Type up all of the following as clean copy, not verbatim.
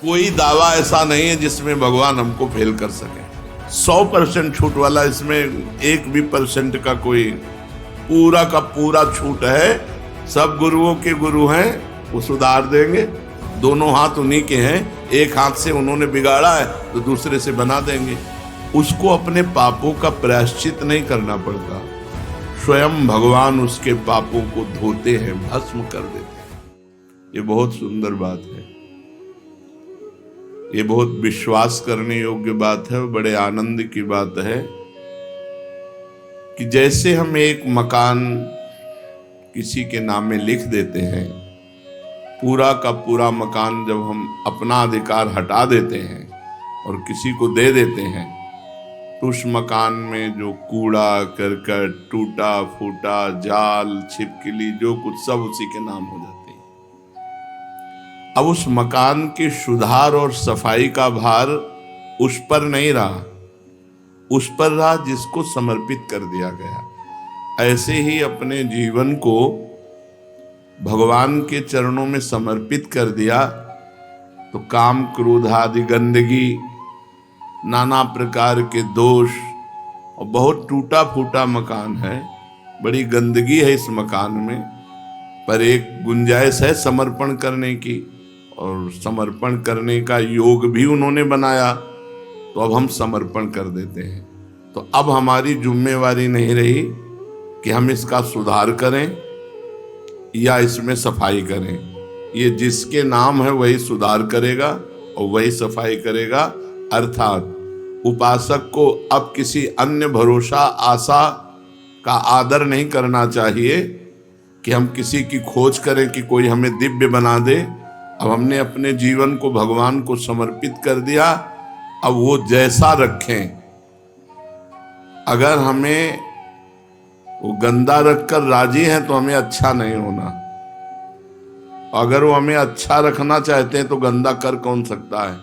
कोई दावा ऐसा नहीं है जिसमें भगवान हमको फेल कर सके। 100% छूट वाला, इसमें 1% का कोई पूरा का पूरा छूट है। सब गुरुओं के गुरु हैं, वो सुधार देंगे। दोनों हाथ उन्हीं के हैं, एक हाथ से उन्होंने बिगाड़ा है तो दूसरे से बना देंगे। उसको अपने पापों का प्रायश्चित नहीं करना पड़ता, स्वयं भगवान उसके पापों को धोते हैं, भस्म कर देते हैं। ये बहुत सुंदर बात है, ये बहुत विश्वास करने योग्य बात है, बड़े आनंद की बात है कि जैसे हम एक मकान किसी के नाम में लिख देते हैं, पूरा का पूरा मकान जब हम अपना अधिकार हटा देते हैं और किसी को दे देते हैं, तो उस मकान में जो कूड़ा करकट, टूटा फूटा, जाल, छिपकली, जो कुछ सब उसी के नाम हो जाते हैं। अब उस मकान के सुधार और सफाई का भार उस पर नहीं रहा, उस पर रहा जिसको समर्पित कर दिया गया। ऐसे ही अपने जीवन को भगवान के चरणों में समर्पित कर दिया तो काम, क्रोध आदि गंदगी, नाना प्रकार के दोष, और बहुत टूटा फूटा मकान है, बड़ी गंदगी है इस मकान में, पर एक गुंजाइश है समर्पण करने की, और समर्पण करने का योग भी उन्होंने बनाया, तो अब हम समर्पण कर देते हैं। तो अब हमारी जिम्मेवारी नहीं रही कि हम इसका सुधार करें या इसमें सफाई करें। ये जिसके नाम है वही सुधार करेगा और वही सफाई करेगा। अर्थात उपासक को अब किसी अन्य भरोसा, आशा का आदर नहीं करना चाहिए कि हम किसी की खोज करें कि कोई हमें दिव्य बना दे। अब हमने अपने जीवन को भगवान को समर्पित कर दिया, अब वो जैसा रखें। अगर हमें वो गंदा रखकर राजी हैं तो हमें अच्छा नहीं होना, अगर वो हमें अच्छा रखना चाहते हैं तो गंदा कर कौन सकता है।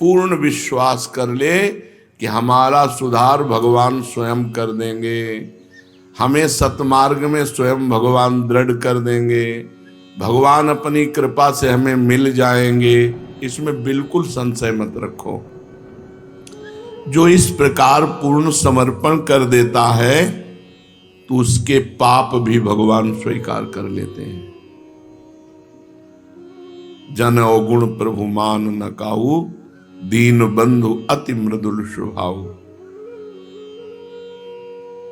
पूर्ण विश्वास कर ले कि हमारा सुधार भगवान स्वयं कर देंगे, हमें सतमार्ग में स्वयं भगवान दृढ़ कर देंगे, भगवान अपनी कृपा से हमें मिल जाएंगे, इसमें बिल्कुल संशय मत रखो। जो इस प्रकार पूर्ण समर्पण कर देता है तो उसके पाप भी भगवान स्वीकार कर लेते हैं। जन अवगुण प्रभु मान न काऊ, दीन बंधु अति मृदुल स्वभाव।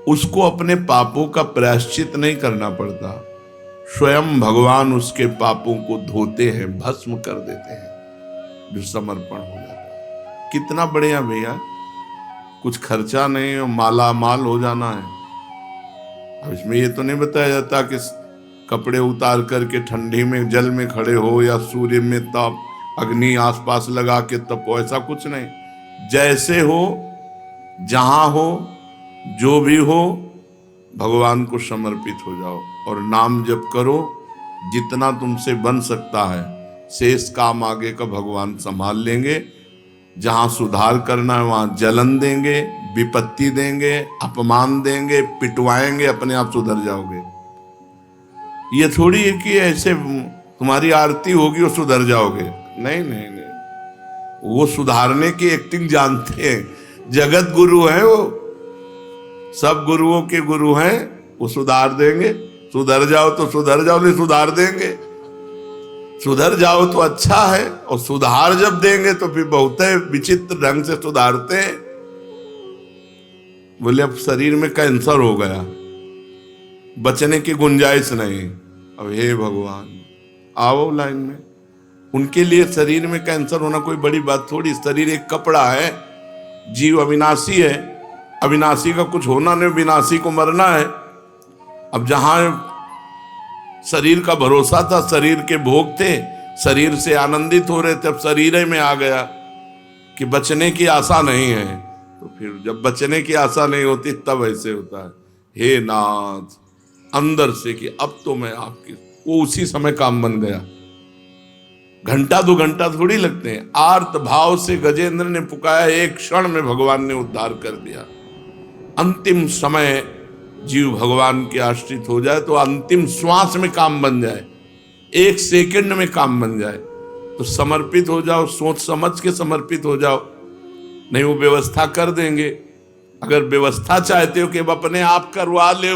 उसको अपने पापों का प्रायश्चित नहीं करना पड़ता, स्वयं भगवान उसके पापों को धोते हैं, भस्म कर देते हैं, जो समर्पण हो जाता है। कितना बढ़िया भैया, कुछ खर्चा नहीं और माला माल हो जाना है। अब इसमें ये तो नहीं बताया जाता कि कपड़े उतार करके ठंडी में जल में खड़े हो या सूर्य में ताप, अग्नि आसपास लगा के तपो, ऐसा कुछ नहीं। जैसे हो, जहां हो, जो भी हो, भगवान को समर्पित हो जाओ और नाम जप करो। जितना तुमसे बन सकता है, शेष काम आगे का भगवान संभाल लेंगे। जहां सुधार करना है वहां जलन देंगे, विपत्ति देंगे, अपमान देंगे, पिटवाएंगे, अपने आप सुधर जाओगे। ये थोड़ी है कि ऐसे तुम्हारी आरती होगी और सुधर जाओगे, नहीं नहीं नहीं। वो सुधारने की एक्टिंग जानते हैं, जगत गुरु हैं वो, सब गुरुओं के गुरु हैं, वो सुधार देंगे। सुधर जाओ तो सुधर जाओ, नहीं सुधार देंगे। सुधर जाओ तो अच्छा है, और सुधार जब देंगे तो फिर बहुत विचित्र ढंग से सुधारते हैं। बोले अब शरीर में कैंसर हो गया, बचने की गुंजाइश नहीं। अब हे भगवान, आओ लाइन में। उनके लिए शरीर में कैंसर होना कोई बड़ी बात थोड़ी। शरीर एक कपड़ा है, जीव अविनाशी है, अविनाशी का कुछ होना नहीं, विनाशी को मरना है। अब जहां शरीर का भरोसा था, शरीर के भोग थे, शरीर से आनंदित हो रहे थे, अब शरीर में आ गया कि बचने की आशा नहीं है। तो फिर जब बचने की आशा नहीं होती तब ऐसे होता है, हे नाथ, अंदर से कि अब तो मैं आपकी, वो उसी समय काम बन गया। घंटा 2 घंटा थोड़ी लगते हैं। आर्त भाव से गजेंद्र ने पुकारा, एक क्षण में भगवान ने उद्धार कर दिया। अंतिम समय जीव भगवान के आश्रित हो जाए तो अंतिम श्वास में काम बन जाए, 1 सेकंड में काम बन जाए। तो समर्पित हो जाओ, सोच समझ के समर्पित हो जाओ, नहीं वो व्यवस्था कर देंगे। अगर व्यवस्था चाहते हो कि अब अपने आप करवा ले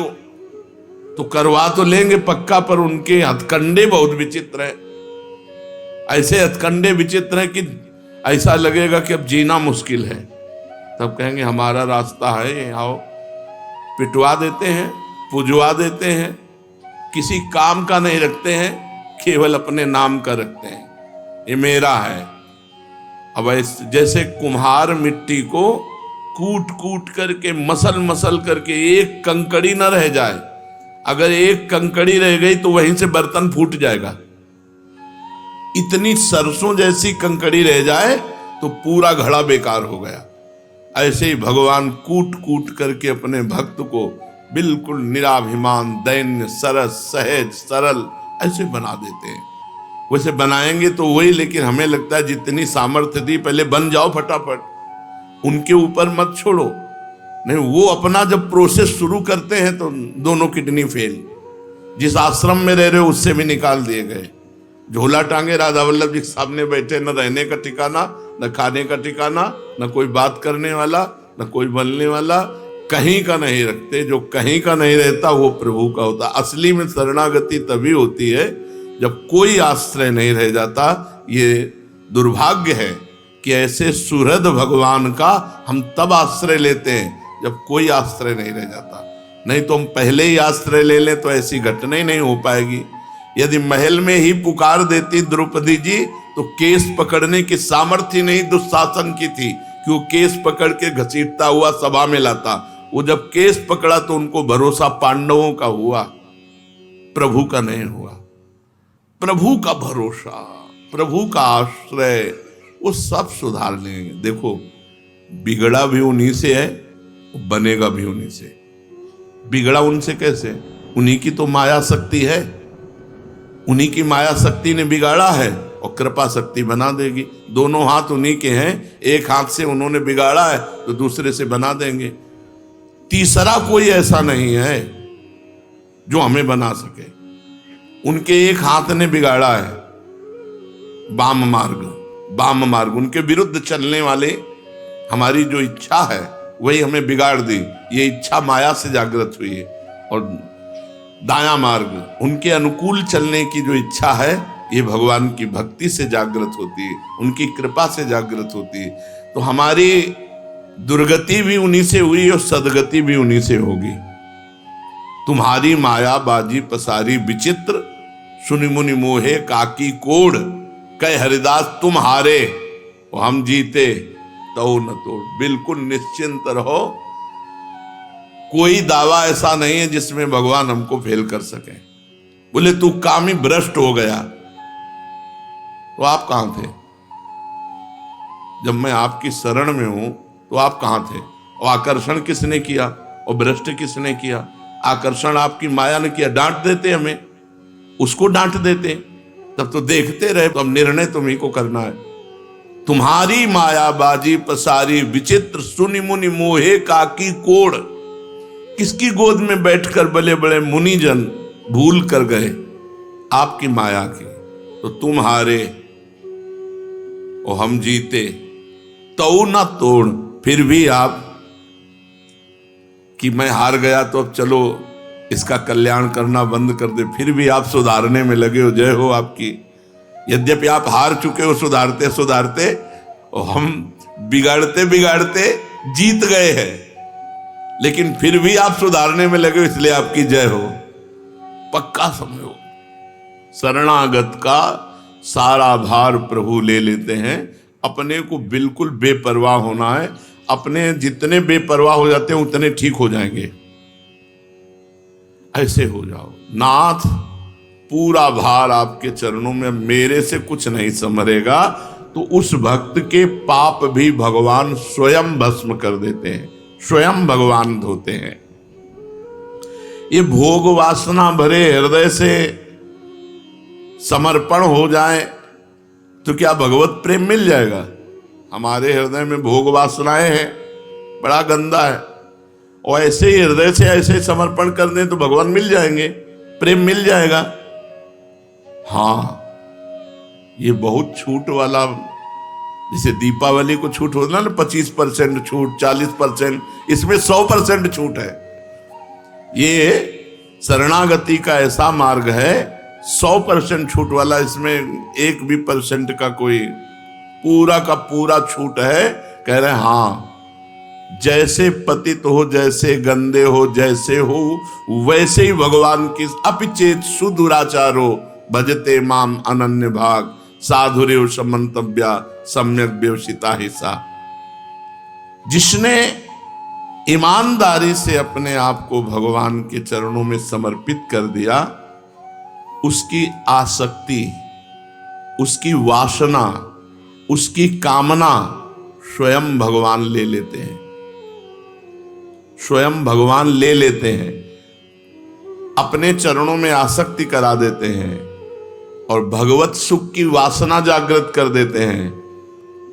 तो करवा तो लेंगे पक्का, पर उनके हथकंडे बहुत विचित्र है। ऐसे हथकंडे विचित्र है कि ऐसा लगेगा कि अब जीना मुश्किल है। तब कहेंगे हमारा रास्ता है, आओ। पिटवा देते हैं, पुजवा देते हैं, किसी काम का नहीं रखते हैं, केवल अपने नाम का रखते हैं, ये मेरा है। अब जैसे कुम्हार मिट्टी को कूट कूट करके मसल मसल करके एक कंकड़ी न रह जाए, अगर एक कंकड़ी रह गई तो वहीं से बर्तन फूट जाएगा। इतनी सरसों जैसी कंकड़ी रह जाए तो पूरा घड़ा बेकार हो गया। ऐसे ही भगवान कूट कूट करके अपने भक्त को बिल्कुल निराभिमान, दैन्य, सरस, सहज, सरल ऐसे बना देते हैं। वैसे बनाएंगे तो वही, लेकिन हमें लगता है जितनी सामर्थ्य थी पहले बन जाओ फटाफट, उनके ऊपर मत छोड़ो। नहीं, वो अपना जब प्रोसेस शुरू करते हैं तो दोनों किडनी फेल। जिस आश्रम में रह रहे हो उससे भी निकाल दिए गए। झोला टांगे राधा वल्लभ जी सामने बैठे, न रहने का ठिकाना, न खाने का ठिकाना, न कोई बात करने वाला, न कोई बोलने वाला, कहीं का नहीं रखते। जो कहीं का नहीं रहता वो प्रभु का होता। असली में शरणागति तभी होती है जब कोई आश्रय नहीं रह जाता। ये दुर्भाग्य है कि ऐसे सुहृद भगवान का हम तब आश्रय लेते हैं जब कोई आश्रय नहीं रह जाता। नहीं तो हम पहले ही आश्रय ले लें तो ऐसी घटना ही नहीं हो पाएगी। यदि महल में ही पुकार देती द्रौपदी जी तो केस पकड़ने की सामर्थ्य नहीं दुशासन की थी कि वो केस पकड़ के घसीटता हुआ सभा में लाता। वो जब केस पकड़ा तो उनको भरोसा पांडवों का हुआ, प्रभु का नहीं हुआ। प्रभु का भरोसा, प्रभु का आश्रय, वो सब सुधार लेंगे। देखो, बिगड़ा भी उन्हीं से है, बनेगा भी उन्हीं से। बिगड़ा उनसे कैसे? उन्हीं की तो माया शक्ति है, उन्हीं की माया शक्ति ने बिगाड़ा है और कृपा शक्ति बना देगी। दोनों हाथ उन्हीं के हैं, एक हाथ से उन्होंने बिगाड़ा है तो दूसरे से बना देंगे। तीसरा कोई ऐसा नहीं है जो हमें बना सके। उनके एक हाथ ने बिगाड़ा है वाम मार्ग, उनके विरुद्ध चलने वाले हमारी जो इच्छा है वही हमें बिगाड़ दी। ये इच्छा माया से जागृत हुई है। और दाया मार्ग, उनके अनुकूल चलने की जो इच्छा है ये भगवान की भक्ति से जागृत होती है, उनकी कृपा से जागृत होती है। तो हमारी दुर्गति भी उन्हीं से हुई और सदगति भी उन्हीं से होगी। तुम्हारी माया बाजी पसारी विचित्र, सुनि मुनि मोहे काकी कोड़, कह हरिदास तुम हारे और हम जीते तो न तोड़। बिल्कुल निश्चिंत रहो, कोई दावा ऐसा नहीं है जिसमें भगवान हमको फेल कर सके। बोले तू कामी भ्रष्ट हो गया, तो आप कहां थे? जब मैं आपकी शरण में हूं तो आप कहां थे? और आकर्षण किसने किया और भ्रष्ट किसने किया? आकर्षण आपकी माया ने किया। डांट देते हमें, उसको डांट देते, तब तो देखते रहे। तो अब निर्णय तुम्ही को करना है। तुम्हारी माया बाजी पसारी विचित्र, सुनि मुनि मोहे काकी कोड़। किसकी गोद में बैठकर बड़े बड़े मुनिजन भूल कर गए आपकी माया की। तो तुम हारे और हम जीते तो ना तोड़। फिर भी आप कि मैं हार गया तो अब चलो इसका कल्याण करना बंद कर दे, फिर भी आप सुधारने में लगे हो। जय हो आपकी। यद्यपि आप हार चुके हो सुधारते सुधारते, और हम बिगाड़ते बिगाड़ते जीत गए हैं, लेकिन फिर भी आप सुधारने में लगे हो, इसलिए आपकी जय हो। पक्का समझो, शरणागत का सारा भार प्रभु ले लेते हैं। अपने को बिल्कुल बेपरवाह होना है। अपने जितने बेपरवाह हो जाते हैं उतने ठीक हो जाएंगे। ऐसे हो जाओ, नाथ पूरा भार आपके चरणों में, मेरे से कुछ नहीं संभरेगा। तो उस भक्त के पाप भी भगवान स्वयं भस्म कर देते हैं, स्वयं भगवान धोते हैं। ये भोग वासना भरे हृदय से समर्पण हो जाए तो क्या भगवत प्रेम मिल जाएगा? हमारे हृदय में भोग वासनाएं हैं, बड़ा गंदा है। और ऐसे ही हृदय से ऐसे समर्पण कर दें तो भगवान मिल जाएंगे, प्रेम मिल जाएगा। हाँ, ये बहुत छूट वाला, जैसे दीपावली को छूट होता ना 25% छूट, 40%, इसमें 100% छूट है। ये शरणागति का ऐसा मार्ग है 100% छूट वाला, इसमें एक भी परसेंट का कोई, पूरा का पूरा छूट है। कह रहे हैं हाँ, जैसे पतित हो, जैसे गंदे हो, जैसे हो वैसे ही भगवान की अपिचेत सुदुराचारो भजते माम अनन्य भाग साधुरेव समंतव्या सम्यक व्यवसिता हिस्सा। जिसने ईमानदारी से अपने आप को भगवान के चरणों में समर्पित कर दिया, उसकी आसक्ति, उसकी वासना, उसकी कामना स्वयं भगवान ले लेते हैं, स्वयं भगवान ले लेते हैं, अपने चरणों में आसक्ति करा देते हैं और भगवत सुख की वासना जागृत कर देते हैं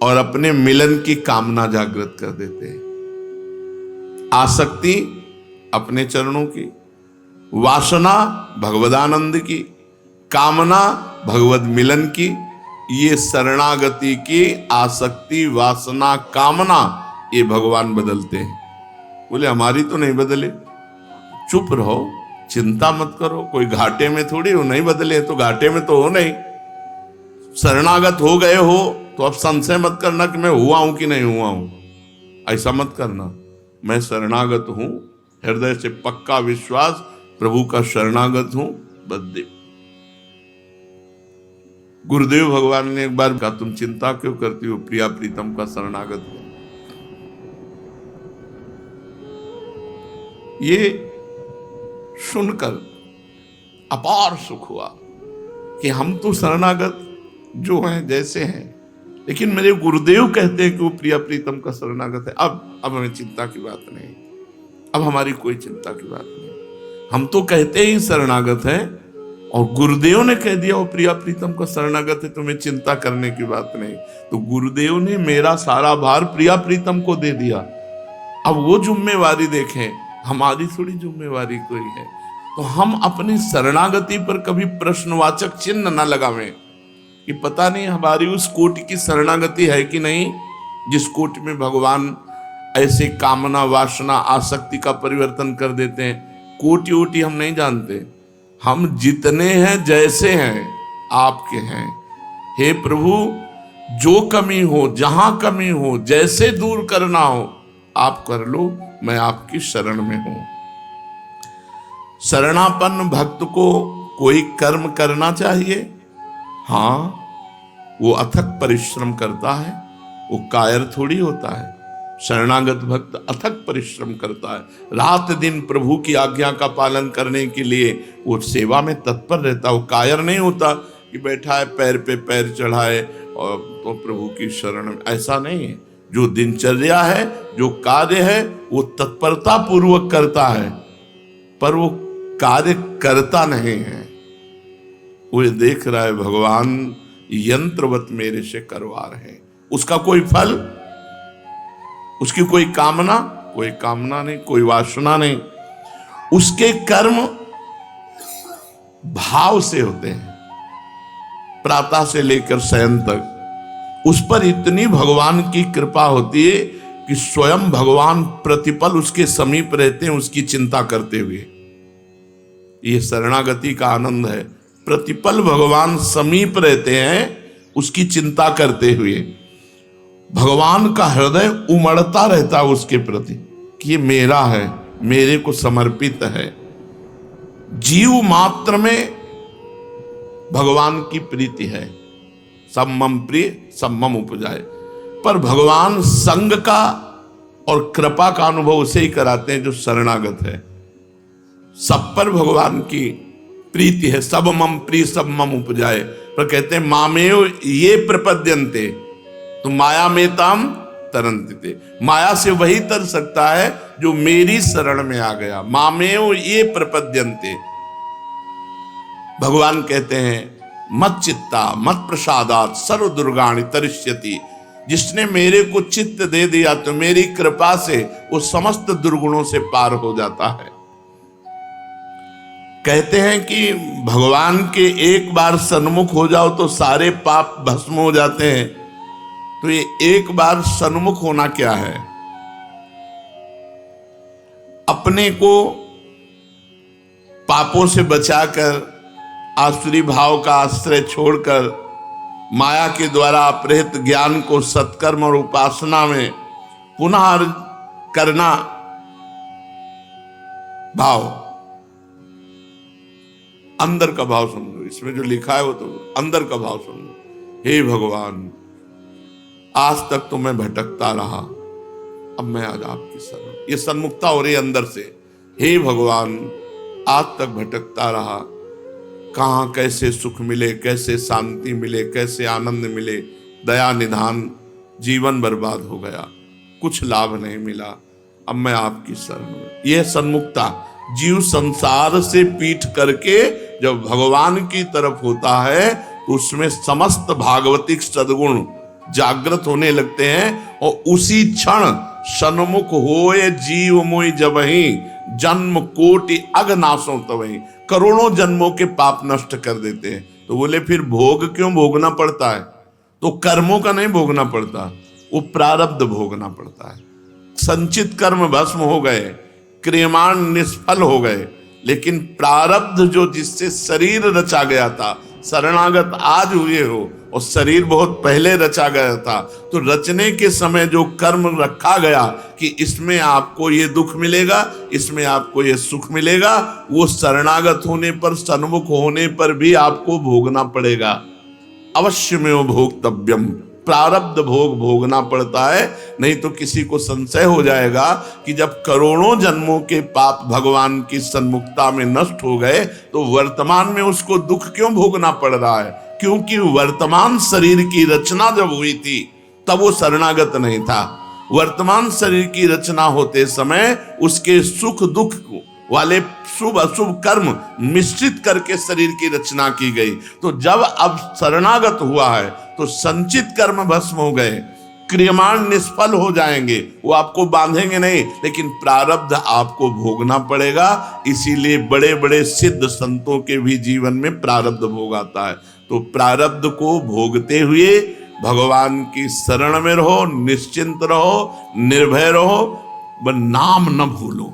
और अपने मिलन की कामना जागृत कर देते हैं। आसक्ति अपने चरणों की, वासना भगवदानंद की, कामना भगवत मिलन की। ये शरणागति की आसक्ति, वासना, कामना ये भगवान बदलते हैं। बोले हमारी तो नहीं बदले, चुप रहो, चिंता मत करो, कोई घाटे में थोड़ी हो, नहीं बदले तो घाटे में तो हो नहीं। शरणागत हो गए हो तो अब संशय मत करना कि मैं हुआ हूं कि नहीं हुआ हूं, ऐसा मत करना। मैं शरणागत हूं, हृदय से पक्का विश्वास, प्रभु का शरणागत हूं। बददेव गुरुदेव भगवान ने एक बार कहा, तुम चिंता क्यों करती हो, प्रिया प्रीतम का शरणागत हो। ये सुनकर अपार सुख हुआ कि हम तो शरणागत जो हैं जैसे हैं, लेकिन मेरे गुरुदेव कहते हैं कि वो प्रिया प्रीतम का शरणागत है। अब हमें चिंता की बात नहीं, अब हमारी कोई चिंता की बात नहीं। हम तो कहते ही शरणागत हैं और गुरुदेव ने कह दिया वो प्रिया प्रीतम का शरणागत है, तुम्हें चिंता करने की बात नहीं। तो गुरुदेव ने मेरा सारा भार प्रिया प्रीतम को दे दिया। अब वो जिम्मेवारी देखें, हमारी थोड़ी जिम्मेवारी कोई है। तो हम अपनी शरणागति पर कभी प्रश्नवाचक चिन्ह न लगावें कि पता नहीं हमारी उस कोटि की शरणागति है कि नहीं, जिस कोटि में भगवान ऐसे कामना, वासना, आसक्ति का परिवर्तन कर देते हैं। कोटि वोटि हम नहीं जानते, हम जितने हैं जैसे हैं आपके हैं। हे प्रभु, जो कमी हो, जहां कमी हो, जैसे दूर करना हो आप कर लो, मैं आपकी शरण में हूं। शरणापन्न भक्त को कोई कर्म करना चाहिए, हाँ, वो अथक परिश्रम करता है, वो कायर थोड़ी होता है। शरणागत भक्त अथक परिश्रम करता है, रात दिन प्रभु की आज्ञा का पालन करने के लिए वो सेवा में तत्पर रहता है। वो कायर नहीं होता कि बैठा है पैर पे पैर चढ़ाए और तो प्रभु की शरण में, ऐसा नहीं है। जो दिनचर्या है, जो कार्य है, वो तत्परता पूर्वक करता है, पर वो कार्य करता नहीं है। वो देख रहा है भगवान यंत्रवत मेरे से करवा रहे हैं, उसका कोई फल, उसकी कोई कामना नहीं, कोई वासना नहीं। उसके कर्म भाव से होते हैं, प्रातः से लेकर शयन तक। उस पर इतनी भगवान की कृपा होती है कि स्वयं भगवान प्रतिपल उसके समीप रहते हैं, उसकी चिंता करते हुए। ये शरणागति का आनंद है, प्रतिपल भगवान समीप रहते हैं उसकी चिंता करते हुए। भगवान का हृदय उमड़ता रहता है उसके प्रति कि ये मेरा है, मेरे को समर्पित है। जीव मात्र में भगवान की प्रीति है, सब मम प्रिय सब मम उपजाए। पर भगवान संग का और कृपा का अनुभव उसे ही कराते हैं जो शरणागत है। सब पर भगवान की प्रीति है, सब मम प्रिय सब मम उपजाए। पर कहते हैं मामेव ये प्रपद्यन्ते, तो माया में ताम तरंते। माया से वही तर सकता है जो मेरी शरण में आ गया। मामेव ये प्रपद्यन्ते, भगवान कहते हैं मत चित्ता मत प्रसादात सर्व दुर्गाणि तरिष्यति। जिसने मेरे को चित्त दे दिया तो मेरी कृपा से वो समस्त दुर्गुणों से पार हो जाता है। कहते हैं कि भगवान के एक बार सन्मुख हो जाओ तो सारे पाप भस्म हो जाते हैं। तो ये एक बार सन्मुख होना क्या है? अपने को पापों से बचाकर, आसुरी भाव का आश्रय छोड़कर, माया के द्वारा अपहृत ज्ञान को सत्कर्म और उपासना में पुनः करना भाव, अंदर का भाव समझो। इसमें जो लिखा है वो तो अंदर का भाव समझो। हे भगवान, आज तक तो मैं भटकता रहा, अब मैं आज आपकी शरण, ये सन्मुखता हो रही अंदर से। हे भगवान, आज तक भटकता रहा, कहाँ कैसे सुख मिले, कैसे शांति मिले, कैसे आनंद मिले, दया निधान, जीवन बर्बाद हो गया, कुछ लाभ नहीं मिला, अब मैं आपकी शरण में। यह सन्मुखता, जीव संसार से पीठ करके जब भगवान की तरफ होता है तो उसमें समस्त भागवतिक सद्गुण जागृत होने लगते हैं और उसी क्षण सन्मुख होए जीव मोहि जबहि, जन्म कोटि अघनाशों तबहि, करोड़ों जन्मों के पाप नष्ट कर देते हैं। तो बोले फिर भोग क्यों भोगना पड़ता है? तो कर्मों का नहीं भोगना पड़ता, वो प्रारब्ध भोगना पड़ता है। संचित कर्म भस्म हो गए, क्रियमाण निष्फल हो गए, लेकिन प्रारब्ध जो जिससे शरीर रचा गया था, शरणागत आज हुए हो और शरीर बहुत पहले रचा गया था, तो रचने के समय जो कर्म रखा गया कि इसमें आपको ये दुख मिलेगा, इसमें आपको ये सुख मिलेगा, वो शरणागत होने पर, सन्मुख होने पर भी आपको भोगना पड़ेगा। अवश्य में वो भोक्तव्यम, प्रारब्ध भोग भोगना पड़ता है। नहीं तो किसी को संशय हो जाएगा कि जब करोड़ों जन्मों के पाप भगवान की सन्मुखता में नष्ट हो गए तो वर्तमान में उसको दुख क्यों भोगना पड़ रहा है? क्योंकि वर्तमान शरीर की रचना जब हुई थी तब वो शरणागत नहीं था। वर्तमान शरीर की रचना होते समय उसके सुख दुख वाले शुभ अशुभ कर्म मिश्रित करके शरीर की रचना की गई। तो जब अब शरणागत हुआ है तो संचित कर्म भस्म हो गए, क्रियमाण निष्फल हो जाएंगे, वो आपको बांधेंगे नहीं, लेकिन प्रारब्ध आपको भोगना पड़ेगा। इसीलिए बड़े बड़े सिद्ध संतों के भी जीवन में प्रारब्ध भोग आता है। तो प्रारब्ध को भोगते हुए भगवान की शरण में रहो, निश्चिंत रहो, निर्भय रहो, नाम न भूलो।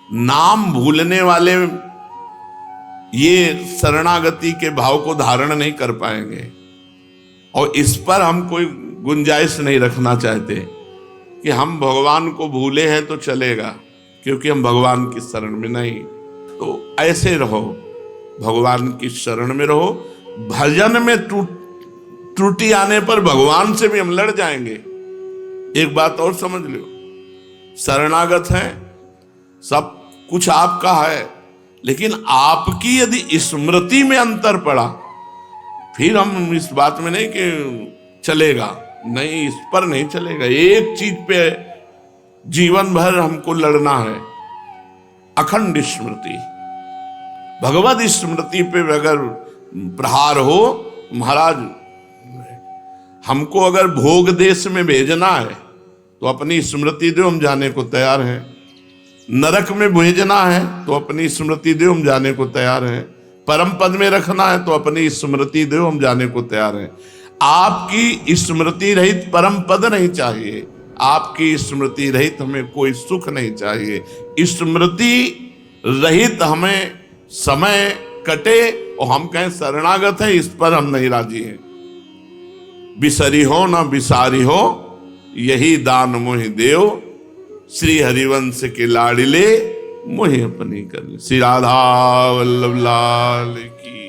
नाम भूलने वाले ये शरणागति के भाव को धारण नहीं कर पाएंगे, और इस पर हम कोई गुंजाइश नहीं रखना चाहते कि हम भगवान को भूले हैं तो चलेगा, क्योंकि हम भगवान की शरण में नहीं। तो ऐसे रहो, भगवान की शरण में रहो। भजन में त्रुटि आने पर भगवान से भी हम लड़ जाएंगे। एक बात और समझ लो, शरणागत है, सब कुछ आपका है, लेकिन आपकी यदि स्मृति में अंतर पड़ा फिर हम इस बात में नहीं कि चलेगा, नहीं, इस पर नहीं चलेगा। एक चीज पे जीवन भर हमको लड़ना है, अखंड स्मृति, भगवत स्मृति पे अगर प्रहार हो, महाराज हमको अगर भोग देश में भेजना है तो अपनी स्मृति दो, हम जाने को तैयार हैं। नरक में भेजना है तो अपनी स्मृति दो, हम जाने को तैयार हैं। परम पद में रखना है तो अपनी स्मृति दो, हम जाने को तैयार हैं। आपकी स्मृति रहित परम पद नहीं चाहिए, आपकी स्मृति रहित हमें कोई सुख नहीं चाहिए। स्मृति रहित हमें समय कटे और हम कहें शरणागत है, इस पर हम नहीं राजी हैं। बिसरी हो न बिसारी हो, यही दान मोहि देव, श्री हरिवंश के लाडिले मोहि अपनी कर। श्री राधा वल्लभ लाल की।